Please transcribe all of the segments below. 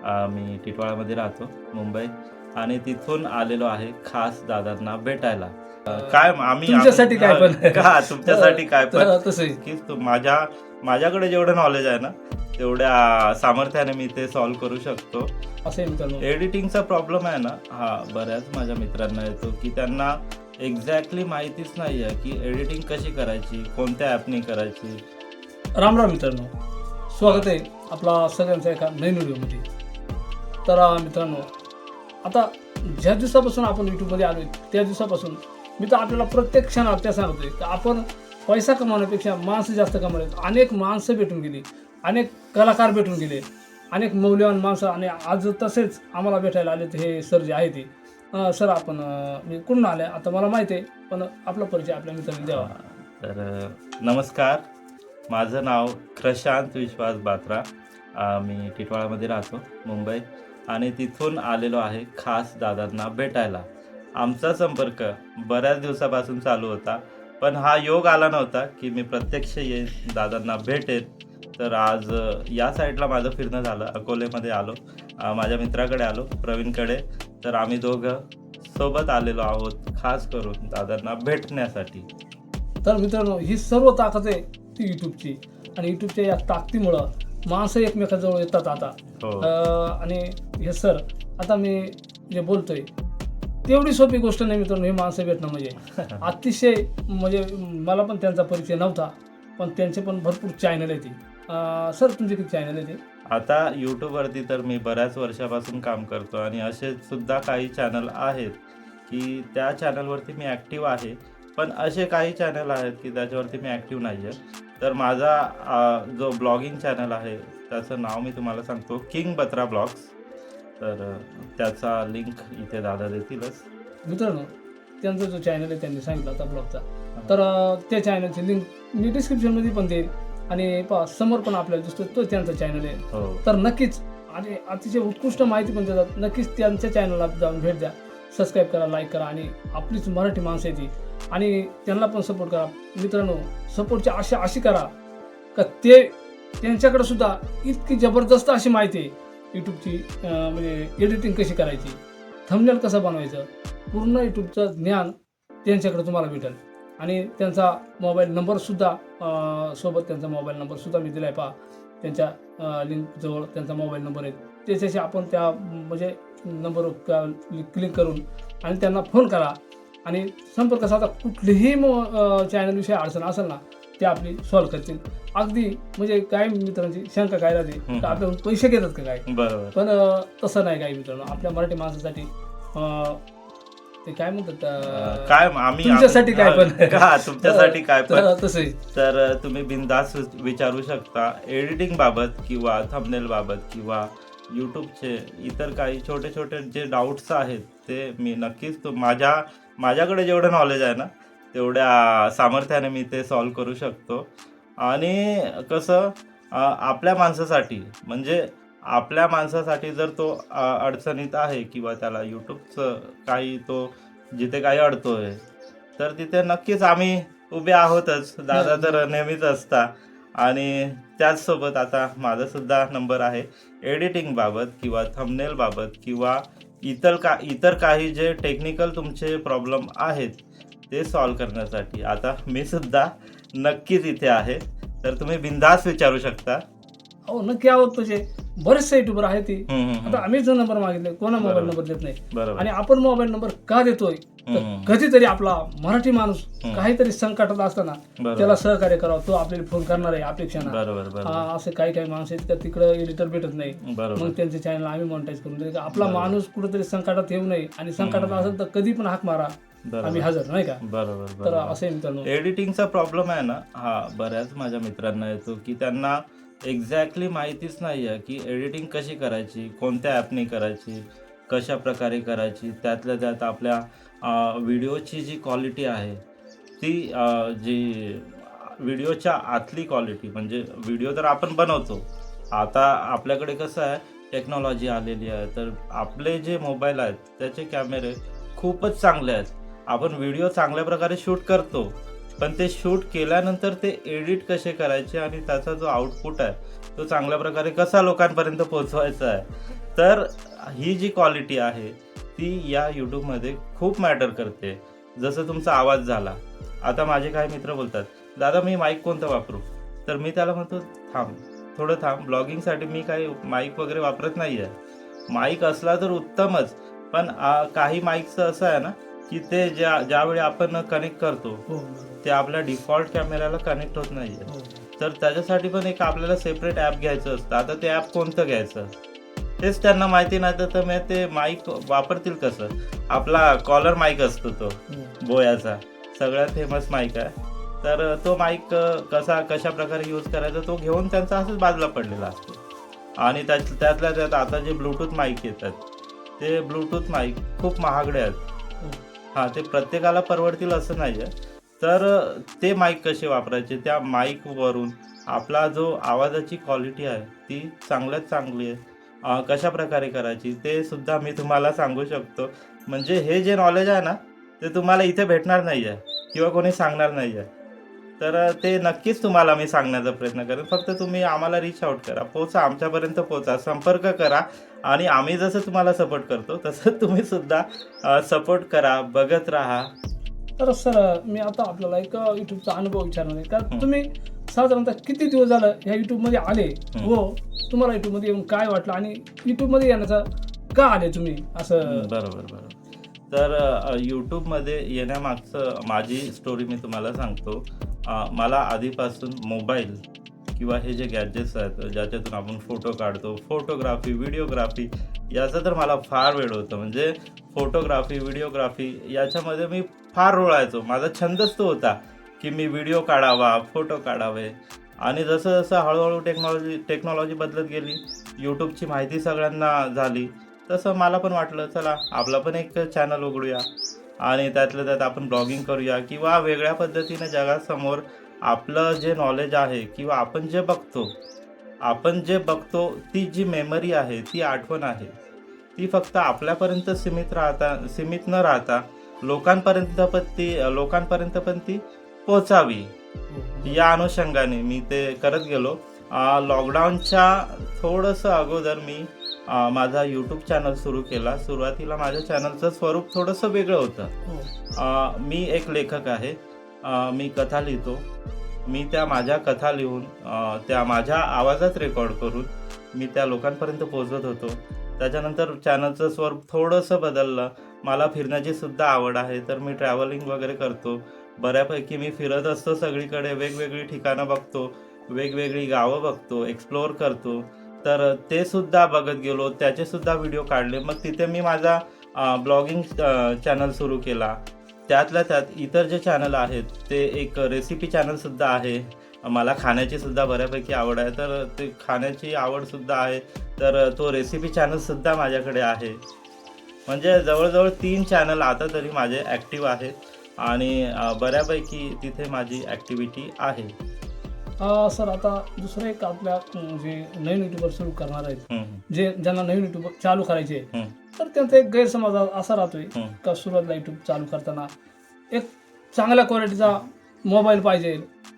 मी टिटवाळामध्ये राहतो, मुंबई. आणि तिथून आलेलो आहे खास दादांना भेटायला. काय तुमच्यासाठी काय पण तुमच्यासाठी काय पण तसं की माझ्याकडे जेवढं नॉलेज आहे ना, तेवढ्या सामर्थ्याने मी ते सॉल्व्ह करू शकतो. असे मित्रांनो, एडिटिंगचा प्रॉब्लेम आहे ना, हा बऱ्याच माझ्या मित्रांना येतो की त्यांना एक्झॅक्टली माहितीच नाही आहे की एडिटिंग कशी करायची, कोणत्या ॲपने करायची. राम राम मित्रांनो, स्वागत आहे आपला सगळ्यांचा एका नवीन व्हिडिओमध्ये. तर मित्रांनो, आता ज्या दिवसापासून आपण यूट्यूबमध्ये आलो त्या दिवसापासून मी तर आपल्याला प्रत्येक क्षणात त्या सांगतोय की आपण पैसा कमावण्यापेक्षा माणसं जास्त कमवले. अनेक माणसं भेटून गेली, अनेक कलाकार भेटून गेले, अनेक मौल्यवान माणसं. आणि आज तसेच आम्हाला भेटायला आले हे सर जे आहे ते सर आपण मी कुठून आले आता मला माहिती आहे, पण आपला परिचय आपल्या मित्रांनी द्यावा. तर नमस्कार, माझं नाव प्रशांत विश्वास बात्रा. मी टिटवाळामध्ये राहतो, मुंबई. आणि तिथून आलेलो आहे खास दादांना भेटायला. आमचा संपर्क बऱ्याच दिवसापासून चालू होता, पण हा योग आला नव्हता की मी प्रत्यक्ष येईन, दादांना भेटेन. तर आज या साईडला माझं फिरणं झालं, अकोलेमध्ये आलो, माझ्या मित्राकडे आलो, प्रवीणकडे. तर आम्ही दोघं सोबत आलेलो आहोत खास करून दादांना भेटण्यासाठी. तर मित्रांनो, ही सर्व ताकद आहे ती यूट्यूबची. आणि यूट्यूबच्या या ताकदीमुळं माणसं एकमेकाजवळ येतात आता. हो. आणि हे सर, आता मी जे बोलतोय तेवढी सोपी गोष्ट नाही मित्रांनो. हे माणसं भेटणं म्हणजे अतिशय, म्हणजे मला पण त्यांचा परिचय नव्हता, पण त्यांचे पण भरपूर चॅनल आहे ते. सर, तुमचे किती चॅनल आहे ते? आता यूट्यूबवरती तर मी बऱ्याच वर्षापासून काम करतो आणि असे सुद्धा काही चॅनल आहेत की त्या चॅनलवरती मी ॲक्टिव्ह आहे, पण असे काही चॅनल आहेत की त्याच्यावरती मी ॲक्टिव्ह नाही आहे. तर माझा जो ब्लॉगिंग चॅनल आहे त्याचं नाव मी तुम्हाला सांगतो, किंग बत्रा ब्लॉग्स. तर त्याचा लिंक इथे दादा देतीलच. मित्रांनो, त्यांचा जो चॅनल आहे त्यांनी सांगितलं आता ब्लॉगचा, तर त्या चॅनलची लिंक मी डिस्क्रिप्शनमध्ये पण देईल. आणि समोर पण आपल्याला दिसतो तो त्यांचा चॅनल आहे. हो. तर नक्कीच, आणि अतिशय उत्कृष्ट माहिती पण देतात. नक्कीच त्यांच्या चॅनलला जाऊन भेट द्या, सबस्क्राईब करा, लाईक करा. आणि आपलीच मराठी माणसं आहे ती, आणि त्यांना पण सपोर्ट करा मित्रांनो. सपोर्टची अशी करा का त्यांच्याकडे सुद्धा इतकी जबरदस्त अशी माहिती आहे यूट्यूबची. म्हणजे एडिटिंग कशी करायची, थंबनेल कसं बनवायचं, पूर्ण यूट्यूबचं ज्ञान त्यांच्याकडे तुम्हाला भेटेल. आणि त्यांचा मोबाईल नंबरसुद्धा सोबत त्यांचा मोबाईल नंबरसुद्धा मी दिला आहे. पहा, त्यांच्या लिंकजवळ त्यांचा मोबाईल नंबर आहे. त्याच्याशी आपण त्या म्हणजे नंबरवर क्लिक करून आणि त्यांना फोन करा आणि संपर्क साधा. कुठलीही चॅनलविषयी अडचण असेल ना, ते आपली सॉल्व्ह करतील. अगदी म्हणजे काय मित्रांची शंका काय राहते तर आपल्याकडून पैसे घेतात का काय, बरोबर. पण तसं नाही काही मित्रांनो. आपल्या मराठी माणसासाठी ते काय म्हणतात, काय तुमच्यासाठी काय पण तुमच्यासाठी काय पण तसं. तर तुम्ही बिनधास्त विचारू शकता एडिटिंग बाबत किंवा थंबनेल बाबत किंवा यूट्यूबचे इतर काही छोटे छोटे जे डाऊट्स आहेत ते मी नक्कीच माझ्याकडे जेवढं नॉलेज आहे ना, तेवढ्या सामर्थ्याने मी ते सॉल्व्ह करू शकतो. आणि कसं आपल्या माणसासाठी, म्हणजे आपल्या माणसासाठी जर तो अडचणीत आहे किंवा त्याला यूट्यूबचं काही तो जिथे काही अडतोय, तर तिथे नक्कीच आम्ही उभे आहोतच. दादा तर नेहमीच असता. आणि त्याचसोबत आता माझासुद्धा नंबर आहे एडिटिंग बाबत किंवा थंबनेल बाबत किंवा इतर काही जे टेक्निकल तुमचे प्रॉब्लेम आहेत ते सॉल्व्ह करण्यासाठी. आता मी सुद्धा नक्कीच इथे आहे, तर तुम्ही बिनधास्त विचारू शकता. हो, नक्की आहोत. तुझे बरेचसे युट्यूबर आहे ती. आता आम्हीच जो नंबर मागितले, कोणा मोबाईल नंबर देत नाही. बरोबर. आणि आपण मोबाईल नंबर का देतोय, तर कधीतरी आपला मराठी माणूस काहीतरी संकटात असताना त्याला सहकार्य करावं. तो आपल्याला फोन करणार आहे अपेक्षा ना. बरोबर. असे काही माणसं आहेत का तिकडे एडिटर भेटत नाही, मग त्यांचे चॅनल आम्ही मॉनिटाईज करून देतो. आपला माणूस कुठेतरी संकटात येऊ नये, आणि संकटात असेल तर कधी पण हाक मारा, आम्ही हजर, नाही का. बरोबर. तर असे मित्रांनो, एडिटिंगचा प्रॉब्लेम आहे ना, हा बऱ्याच माझ्या मित्रांना येतो की त्यांना एक्झॅक्टली माहितीच नाही आहे की एडिटिंग कशी करायची, कोणत्या ॲपने करायची, कशा प्रकारे करायची. त्यातल्या त्यात आपल्या व्हिडिओची जी क्वालिटी आहे ती जी व्हिडिओच्या आतली क्वालिटी, म्हणजे व्हिडिओ तर आपण बनवतो. आता आपल्याकडे कसं आहे, टेक्नॉलॉजी आलेली आहे, तर आपले जे मोबाईल आहेत त्याचे कॅमेरे खूपच चांगले आहेत. आपण व्हिडिओ चांगल्या प्रकारे शूट करतो, पण ते शूट केल्यानंतर ते एडिट कसे करायचे आणि त्याचा जो आउटपुट आहे तो चांगल्या प्रकारे कसा लोकांपर्यंत पोहोचवायचा आहे, तर ही जी क्वालिटी आहे ती या यूट्यूबमध्ये खूप मॅटर करते. जसं तुमचा आवाज झाला. आता माझे काही मित्र बोलतात, दादा मी माईक कोणतं वापरू? तर मी त्याला म्हणतो थांब, थोडं थांब. ब्लॉगिंगसाठी मी काही माईक वगैरे वापरत नाही आहे. माईक असला तर उत्तमच, पण काही माईकचं असं आहे ना, की ते ज्यावेळी आपण कनेक्ट करतो हो ते आपल्या डिफॉल्ट कॅमेऱ्याला कनेक्ट होत नाही आहे. हो. तर त्याच्यासाठी पण एक आपल्याला सेपरेट ॲप घ्यायचं असतं. आता ते ॲप कोणतं घ्यायचं तेच त्यांना माहिती नाही, तर मग ते माईक वापरतील कसं? आपला कॉलर माईक असतो तो बोयाचा, सगळ्यात फेमस माईक आहे. तर तो माईक कशा प्रकारे यूज करायचा तो घेऊन त्यांचा असंच बाजूला पडलेला असतो. आणि त्यातल्या त्यात आता जे ब्लूटूथ माईक येतात ते ब्लूटूथ माईक खूप महागडे आहेत. हां, ते प्रत्येकाला परवडतील असं नाही आहे. तर ते माईक कसे वापरायचे, त्या माईकवरून आपला जो आवाजाची क्वालिटी आहे ती चांगल्यात चांगली आहे. कशा प्रकारे करायची ते सुद्धा मी तुम्हाला सांगू शकतो. म्हणजे हे जे नॉलेज आहे ना, ते तुम्हाला इथे भेटणार नाही आहे किंवा कोणी सांगणार नाही आहे. तर ते नक्कीच तुम्हाला मी सांगण्याचा प्रयत्न करेन. फक्त तुम्ही आम्हाला रीच आउट करा, पोहोचा, आमच्यापर्यंत पोहोचा, संपर्क करा आणि आम्ही जसं तुम्हाला सपोर्ट करतो तसं तुम्ही सुद्धा सपोर्ट करा, बघत राहा. तर सर मी आता आपल्याला एक युट्यूबचा अनुभव विचारणार आहे का तुम्ही साधारणतः किती दिवस झालं ह्या युट्यूबमध्ये आले व तुम्हाला युट्यूबमध्ये येऊन काय वाटलं आणि युट्यूबमध्ये येण्याचा का आले तुम्ही असं? बरोबर. तर यूट्यूबमध्ये येण्यामागचं माझी स्टोरी मी तुम्हाला सांगतो. मला आधीपासून मोबाईल किंवा हे जे गॅजेट्स आहेत ज्याच्यातून आपण फोटो काढतो, फोटोग्राफी, व्हिडिओग्राफी, याचं तर मला फार वेड होतं. म्हणजे फोटोग्राफी, व्हिडिओग्राफी याच्यामध्ये मी फार रुळायचो. माझा छंदच तो होता की मी व्हिडिओ काढावा, फोटो काढावे. आणि जसं जसं हळूहळू टेक्नॉलॉजी बदलत गेली, यूट्यूबची माहिती सगळ्यांना झाली, तसं मला पण वाटलं चला आपला पण एक चॅनल उघडूया आणि त्यातल्या त्यात आपण ब्लॉगिंग करूया किंवा वेगळ्या पद्धतीने जगासमोर आपलं जे नॉलेज आहे किंवा आपण जे बघतो ती जी मेमरी आहे, ती आठवण आहे, ती फक्त आपल्यापर्यंत सीमित न राहता लोकांपर्यंत पण ती पोचावी. या अनुषंगाने मी ते करत गेलो. लॉकडाऊनच्या थोडंसं अगोदर मी माझा यूट्यूब चॅनल सुरू केला. सुरुवातीला माझ्या चॅनलचं स्वरूप थोडंसं वेगळं होतं. मी एक लेखक आहे. मी कथा लिहितो. मी त्या माझ्या कथा लिहून त्या माझ्या आवाजात रेकॉर्ड करून मी त्या लोकांपर्यंत पोहोचत होतो. त्याच्यानंतर चॅनलचं स्वरूप थोडंसं बदललं. मला फिरण्याची सुद्धा आवड आहे, तर मी ट्रॅव्हलिंग वगैरे करतो. बऱ्यापैकी मी फिरत असतो सगळीकडे, वेगवेगळी ठिकाणं बघतो, वेगवेगळी गावं बघतो, एक्सप्लोअर करतो. तर ते सुद्धा बघत गेलो, त्याचे सुद्धा व्हिडिओ काढले. मग तिथे मी माझा ब्लॉगिंग चॅनल सुरू केला. त्यातल्या त्यात इतर जे चॅनल आहेत ते एक रेसिपी चॅनलसुद्धा आहे. मला खाण्याची सुद्धा बऱ्यापैकी आवड आहे, तर ते खाण्याची आवडसुद्धा आहे. तर तो रेसिपी चॅनलसुद्धा माझ्याकडे आहे. म्हणजे जवळजवळ 3 चॅनल आता तरी माझे ॲक्टिव्ह आहेत आणि बऱ्यापैकी तिथे माझी ॲक्टिव्हिटी आहे. सर आता दुसरं एक आपल्या जे नवीन युट्यूबर सुरू करणार आहेत, ज्यांना नवीन युट्यूब चालू करायचे तर त्यांचा एक गैरसमज असा राहतोय का सुरुवातीला युट्यूब चालू करताना एक चांगल्या क्वालिटीचा मोबाईल पाहिजे,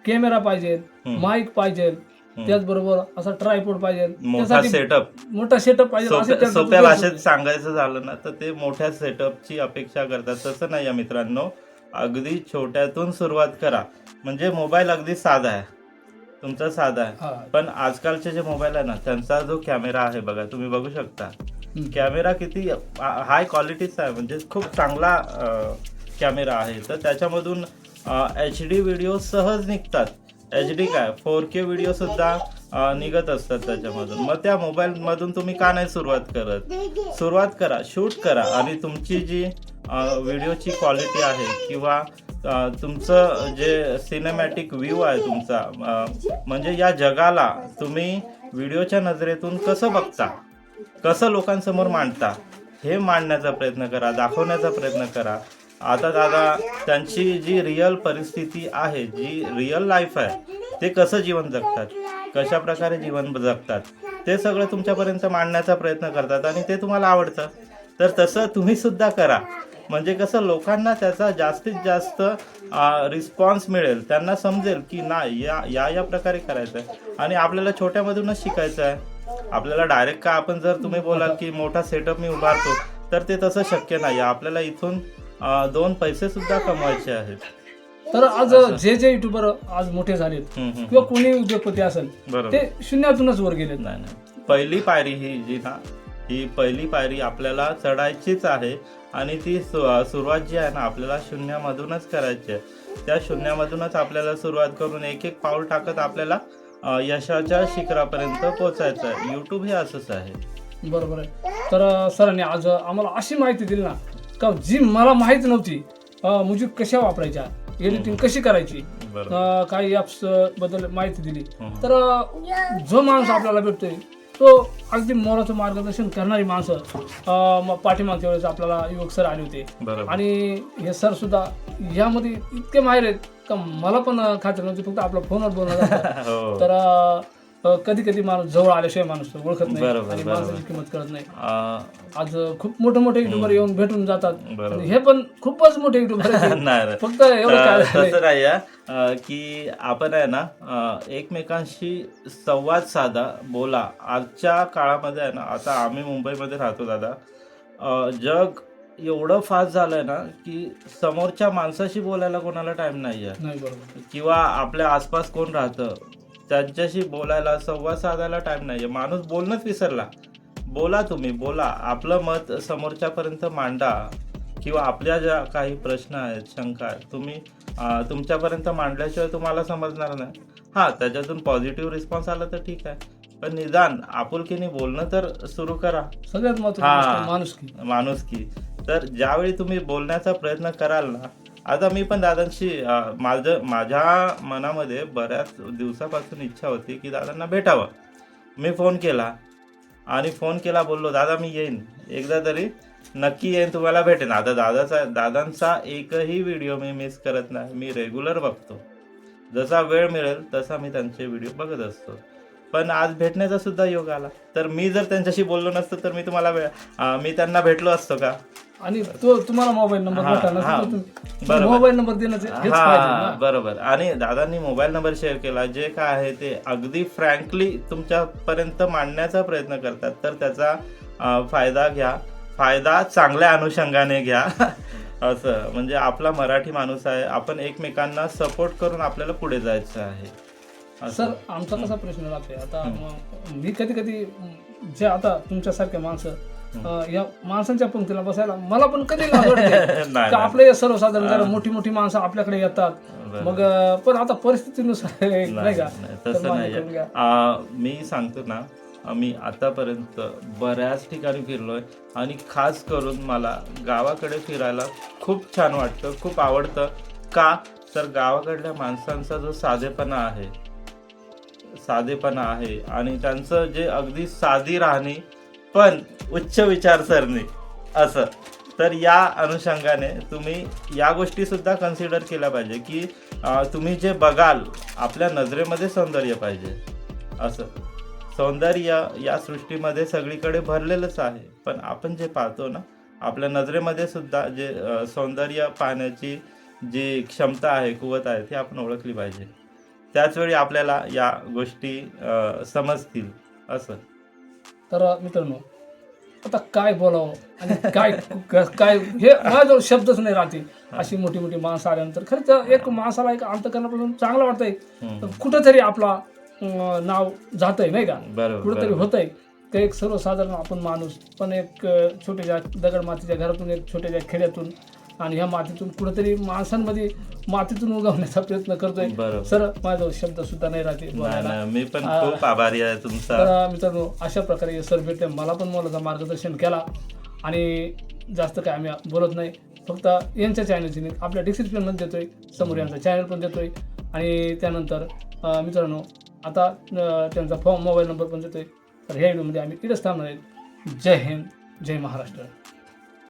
कॅमेरा पाहिजे, माईक पाहिजे, त्याचबरोबर असा ट्रायपॉड पाहिजे, मोठा सेटअप पाहिजे. सोप्या भाषेत सांगायचं झालं ना तर ते मोठ्या सेटअपची अपेक्षा करतात. तसं नाही आहे मित्रांनो. अगदी छोट्यातून सुरुवात करा. म्हणजे मोबाईल अगदी साधा आहे, तुमचा साधा आहे, पण आजकालचे जे मोबाईल आहे ना त्यांचा जो कॅमेरा आहे बघा, तुम्ही बघू शकता कॅमेरा किती हाय क्वालिटीचा आहे. म्हणजे खूप चांगला कॅमेरा आहे. तर त्याच्यामधून HD व्हिडिओ सहज निघतात. HD काय 4K व्हिडिओ सुद्धा निघत असतात त्याच्यामधून. मग त्या मोबाईलमधून तुम्ही का नाही सुरुवात करा, शूट करा आणि तुमची जी व्हिडिओची क्वालिटी आहे किंवा तुमचं जे सिनेमॅटिक व्ह्यू आहे तुमचा, म्हणजे या जगाला तुम्ही व्हिडिओच्या नजरेतून कसं बघता, कसं लोकांसमोर मांडता, हे मांडण्याचा प्रयत्न करा, दाखवण्याचा प्रयत्न करा. आता दादा त्यांची जी रिअल परिस्थिती आहे, जी रिअल लाईफ आहे, ते कसं जीवन जगतात, कशा प्रकारे जीवन जगतात, ते सगळं तुमच्यापर्यंत मांडण्याचा प्रयत्न करतात आणि ते तुम्हाला आवडतं. तर तसं तुम्ही सुद्धा करा. म्हणजे कसं लोकांना त्याचा जास्तीत जास्त रिस्पॉन्स मिळेल, त्यांना समजेल की नाही या प्रकारे करायचं आहे आणि आपल्याला छोट्यामधूनच शिकायचं आहे. आपल्याला डायरेक्ट का आपण जर तुम्ही बोलाल की मोठा सेटअप मी उभारतो तर ते तसं शक्य नाही. आपल्याला इथून 2 पैसे सुद्धा कमवायचे आहेत. तर आज जे जे युट्यूबर आज मोठे झालेत किंवा कोणी उद्योगपती असेल बरोबर. ते शून्यातूनच वर गेलेत. नाही, पहिली पायरी ही पहिली पायरी आपल्याला चढायचीच आहे आणि ती सुरुवात जी आहे ना आपल्याला शून्यामधूनच करायची आहे. त्या शून्यामधूनच आपल्याला सुरुवात करून एक एक पाऊल टाकत आपल्याला यशाच्या शिखरापर्यंत पोहोचायचं आहे. यूट्यूब हे असंच आहे. बरोबर आहे. तर सरांनी आज आम्हाला अशी माहिती दिली ना का जी मला माहिती नव्हती. म्युझिक कशा वापरायच्या, एडिटिंग कशी करायची, काही ॲप्स बद्दल माहिती दिली. तर जो माणूस आपल्याला भेटतोय तो अगदी मोलाचं मार्गदर्शन करणारी माणसं पाठीमागच्या वेळेस आपल्याला युवक सर आले होते आणि हे सर सुद्धा यामध्ये इतके माहिर आहेत का मला पण खात्री नव्हती. फक्त आपला फोनवर बोलणं जातं. तर कधी कधी माणूस जवळ आल्याशिवाय माणूस ओळखत नाही आणि माणसाची किंमत कळत नाही. आज खूप मोठे मोठे युट्यूबर येऊन भेटून जातात. हे पण खूपच मोठे युट्यूबर आहेत. फक्त एवढं तसं नाही की आपण आहे ना एकमेकांशी संवाद साधा, बोला. आजच्या काळामध्ये आहे ना, आता आम्ही मुंबईमध्ये राहतो दादा, जग एवढं फास्ट झालंय ना की समोरच्या माणसाशी बोलायला कोणाला टाइम नाही आहे. किंवा आपल्या आसपास कोण राहतं त्यांच्याशी बोलायला, संवाद साधायला टाइम नाही आहे. माणूस बोलणंच विसरला. बोला, तुम्ही बोला, आपलं मत समोरच्यापर्यंत मांडा. किंवा आपल्या ज्या काही प्रश्न आहेत, शंका आहेत, तुम्ही तुमच्यापर्यंत मांडल्याशिवाय तुम्हाला समजणार नाही. त्याच्यातून पॉझिटिव्ह रिस्पॉन्स आला तर ठीक आहे, पण निदान आपुलकीने बोलणं तर सुरू करा. सगळ्यात महत्त्वाचं माणुसकी. तर ज्यावेळी तुम्ही बोलण्याचा प्रयत्न कराल ना, आता मी पण दादांशी माझ्या मनामध्ये बऱ्याच दिवसापासून इच्छा होती की दादांना भेटावं. मी फोन केला बोललो दादा मी येईन, एकदा तरी नक्की येईन, तुम्हाला भेटेन. आता दादांचा एकही व्हिडिओ मी मिस करत नाही. मी रेग्युलर बघतो. जसा वेळ मिळेल तसा मी त्यांचे व्हिडिओ बघत असतो. पण आज भेटण्याचा सुद्धा योग आला. तर मी जर त्यांच्याशी बोललो नसतो तर मी त्यांना भेटलो असतो का? आणि तो तुम्हाला मोबाईल नंबर मोबाईल नंबर देण्याचे बरोबर. आणि दादांनी मोबाईल नंबर शेअर केला. जे काय आहे ते अगदी फ्रँकली तुमच्यापर्यंत मांडण्याचा प्रयत्न करतात. तर त्याचा फायदा घ्या, फायदा चांगल्या अनुषंगाने घ्या. असं म्हणजे आपला मराठी माणूस आहे, आपण एकमेकांना सपोर्ट करून आपल्याला पुढे जायचं आहे. सर आमचा कसा प्रश्न राहतोय आता, मी कधी कधी जे आता तुमच्यासारखे माणसं या माणसांच्या पंक्तीला बसायला मला पण कधी आपले सर्वसाधारण मोठी मोठी माणसं आपल्याकडे येतात. मग पण आता परिस्थितीनुसार नाही का. तसं नाही. मी सांगतो ना, मी आतापर्यंत बऱ्याच ठिकाणी फिरलोय आणि खास करून मला गावाकडे फिरायला खूप छान वाटतं, खूप आवडतं. का तर गावाकडल्या माणसांचा जो साधेपणा आहे आणि त्यांचं जे अगदी साधी राहणी पण उच्च विचारसरणी असं. तर या अनुषंगाने तुम्ही या गोष्टी सुद्धा कन्सिडर केल्या पाहिजे की तुम्ही जे बघाल आपल्या नजरेमध्ये सौंदर्य पाहिजे. असं सौंदर्य या सृष्टीमध्ये सगळीकडे भरलेलंच आहे, पण आपण जे पाहतो ना आपल्या नजरेमध्ये सुद्धा जे सौंदर्य पाहण्याची जी क्षमता आहे, कुवत आहे, ती आपण ओळखली पाहिजे. त्याचवेळी आपल्याला या गोष्टी समजतील. असं. तर मित्रांनो आता काय बोलावं आणि काय काय हे माझ्याजवळ शब्दच नाही राहते. अशी मोठी मोठी माणसं आल्यानंतर खरंच एक माणसाला एक अंतःकरणापासून चांगलं वाटतंय. कुठंतरी आपला नाव जातंय नाही का, कुठंतरी होतंय. तर एक सर्वसाधारण आपण माणूस पण एक छोट्याच्या दगड मातीच्या घरातून, एक छोट्याच्या खेड्यातून आणि ह्या मातीतून कुठेतरी माणसांमध्ये मातीतून उगवण्याचा प्रयत्न करतोय. सर माझा शब्द सुद्धा नाही राहते. मी पण खूप आभारी आहे तुमचा. तर मित्रांनो अशा प्रकारे सर भेटले, मला पण मोलाचं मार्गदर्शन केला आणि जास्त काय आम्ही बोलत नाही. फक्त यांच्या चॅनलची लिंक आपल्या डिस्क्रिप्शनमध्ये देतोय, समोर यांचा चॅनल पण देतोय आणि त्यानंतर मित्रांनो आता त्यांचा मोबाईल नंबर पण देतोय. तर ह्या व्हिडिओमध्ये आम्ही इथंच थांबणार आहे. जय हिंद, जय महाराष्ट्र.